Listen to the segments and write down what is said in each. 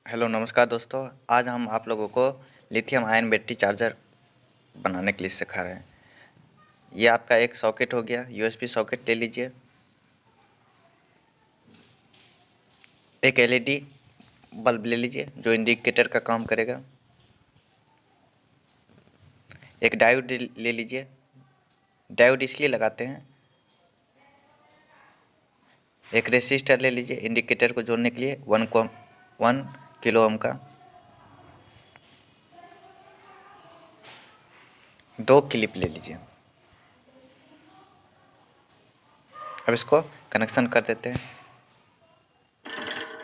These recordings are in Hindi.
हेलो नमस्कार दोस्तों। आज हम आप लोगों को लिथियम आयन बैटरी चार्जर बनाने के लिए सिखा रहे हैं। ये आपका एक सॉकेट हो गया, यूएसबी सॉकेट ले लीजिए। एक एलईडी बल्ब ले लीजिए जो इंडिकेटर का काम करेगा। एक डायोड ले लीजिए। डायोड इसलिए लगाते हैं। एक रेसिस्टर ले लीजिए इंडिकेटर को जोड़ने के लिए 1 किलो ओम का। 2 क्लिप ले लीजिए। अब इसको कनेक्शन कर देते हैं।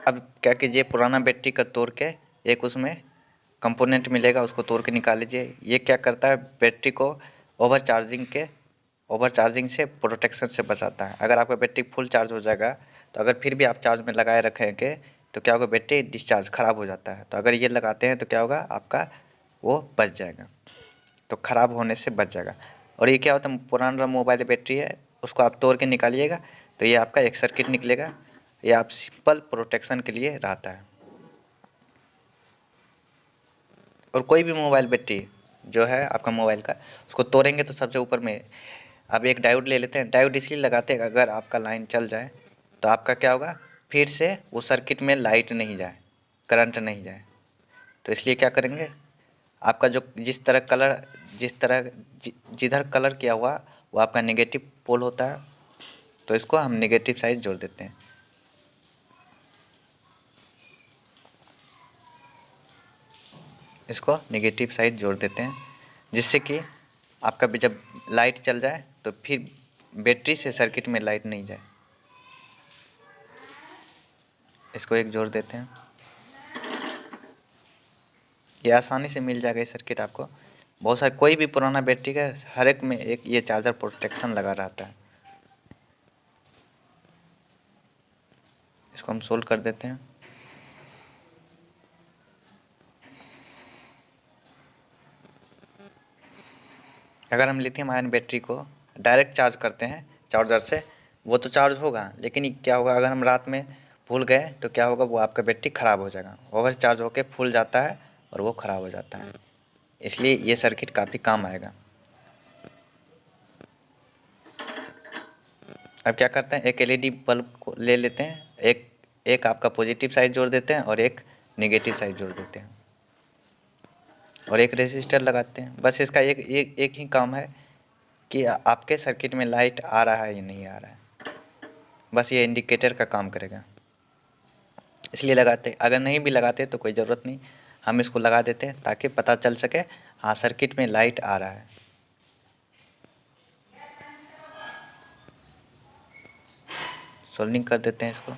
अब क्या कीजिए, पुराना बैटरी का तोड़ के एक उसमें कंपोनेंट मिलेगा, उसको तोड़ के निकाल लीजिए। ये क्या करता है, बैटरी को ओवर चार्जिंग से प्रोटेक्शन से बचाता है। अगर आपका बैटरी फुल चार्ज हो जाएगा तो अगर फिर भी आप चार्ज में लगाए रखेंगे तो क्या होगा, बैटरी डिस्चार्ज खराब हो जाता है। तो अगर ये लगाते हैं तो क्या होगा, आपका वो बच जाएगा, तो खराब होने से बच जाएगा। और ये क्या होता है, पुराना मोबाइल बैटरी है, उसको आप तोड़ के निकालिएगा तो ये आपका एक सर्किट निकलेगा। ये आप सिंपल प्रोटेक्शन के लिए रहता है। और कोई भी मोबाइल बैटरी जो है आपका मोबाइल का, उसको तोड़ेंगे तो सबसे ऊपर में अब एक डायोड ले लेते हैं। डायोड इसलिए लगाते हैं, अगर आपका लाइन चल जाए तो आपका क्या होगा, फिर से वो सर्किट में लाइट नहीं जाए, करंट नहीं जाए। तो इसलिए क्या करेंगे, आपका जो जिधर कलर किया हुआ वो आपका नेगेटिव पोल होता है, तो इसको हम नेगेटिव साइड जोड़ देते हैं। इसको नेगेटिव साइड जोड़ देते हैं, जिससे कि आपका भी जब लाइट चल जाए तो फिर बैटरी से सर्किट में लाइट नहीं जाए। इसको एक जोड़ देते हैं। ये आसानी से मिल जाएगा ये सर्किट आपको। बहुत सारे कोई भी पुराना बैटरी का हर एक में एक ये चार्जर प्रोटेक्शन लगा रहता है। इसको हम सोल्व कर देते हैं। अगर हम लिथियम आयन बैटरी को डायरेक्ट चार्ज करते हैं चार्जर से, वो तो चार्ज होगा, लेकिन क्या होगा, अगर हम रात में भूल गए तो क्या होगा, वो आपका बैटरी ख़राब हो जाएगा। ओवर चार्ज होकर फूल जाता है और वो ख़राब हो जाता है। इसलिए ये सर्किट काफ़ी काम आएगा। अब क्या करते हैं, एक एलईडी बल्ब को ले लेते हैं। एक एक आपका पॉजिटिव साइड जोड़ देते हैं और एक नेगेटिव साइड जोड़ देते हैं, और एक रेसिस्टर लगाते हैं। बस इसका एक ही काम है कि आपके सर्किट में लाइट आ रहा है या नहीं आ रहा है। बस ये इंडिकेटर का काम करेगा, इसलिए लगाते। अगर नहीं भी लगाते तो कोई ज़रूरत नहीं, हम इसको लगा देते हैं ताकि पता चल सके हाँ सर्किट में लाइट आ रहा है। सोल्डिंग कर देते हैं इसको।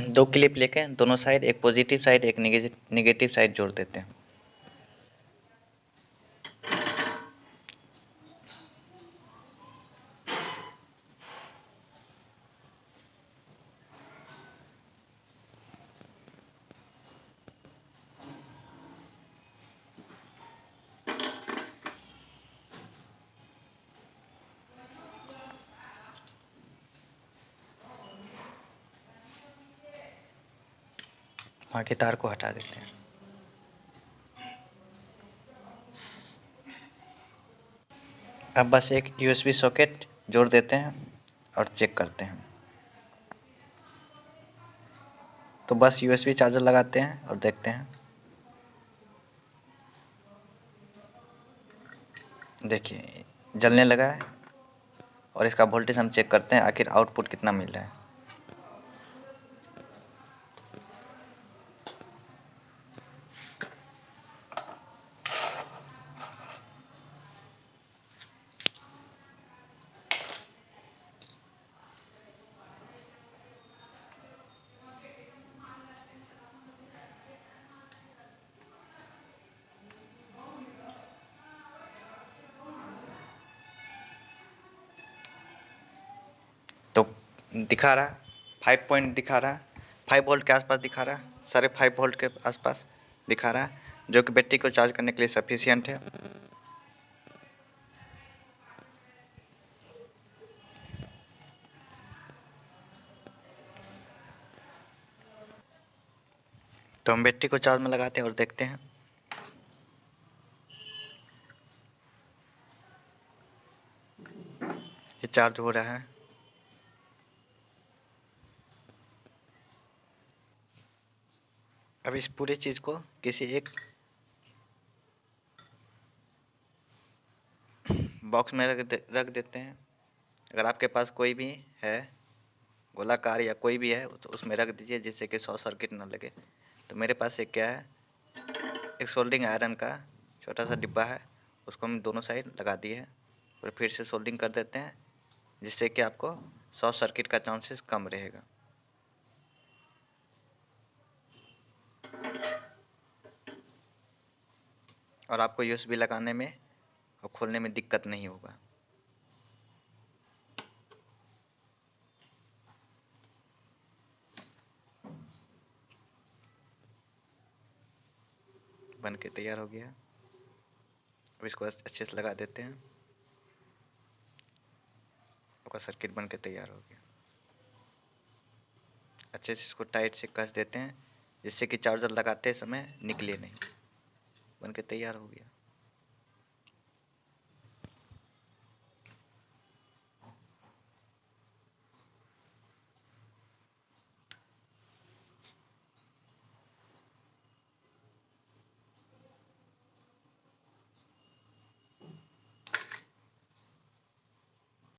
दो क्लिप लेके दोनों साइड, एक पॉजिटिव साइड एक नेगेटिव साइड जोड़ देते हैं। वहाँ के तार को हटा देते हैं। अब बस एक यूएसबी सॉकेट जोड़ देते हैं और चेक करते हैं। तो बस यूएसबी चार्जर लगाते हैं और देखते हैं। देखिए जलने लगा है, और इसका वोल्टेज हम चेक करते हैं आखिर आउटपुट कितना मिल रहा है। तो दिखा रहा है 5 पॉइंट दिखा रहा है, 5 वोल्ट के आसपास दिखा रहा है, 5.5 वोल्ट के आसपास दिखा रहा है, जो कि बैटरी को चार्ज करने के लिए सफिशियंट है। तो हम बैटरी को चार्ज में लगाते हैं और देखते हैं। ये चार्ज हो रहा है। अब इस पूरी चीज़ को किसी एक बॉक्स में रख देते हैं। अगर आपके पास कोई भी है गोलाकार या कोई भी है तो उसमें रख दीजिए, जिससे कि शॉर्ट सर्किट ना लगे। तो मेरे पास एक क्या है, एक सोल्डिंग आयरन का छोटा सा डिब्बा है, उसको हम दोनों साइड लगा दिए हैं और फिर से सोल्डिंग कर देते हैं, जिससे कि आपको शॉर्ट सर्किट का चांसेस कम रहेगा। और आपको यूएसबी लगाने में और खोलने में दिक्कत नहीं होगा। बन के तैयार हो गया। अब इसको अच्छे से लगा देते हैं। आपका सर्किट बन के तैयार हो गया। अच्छे से इसको टाइट से कस देते हैं, जिससे कि चार्जर लगाते समय निकले नहीं। बन के तैयार हो गया।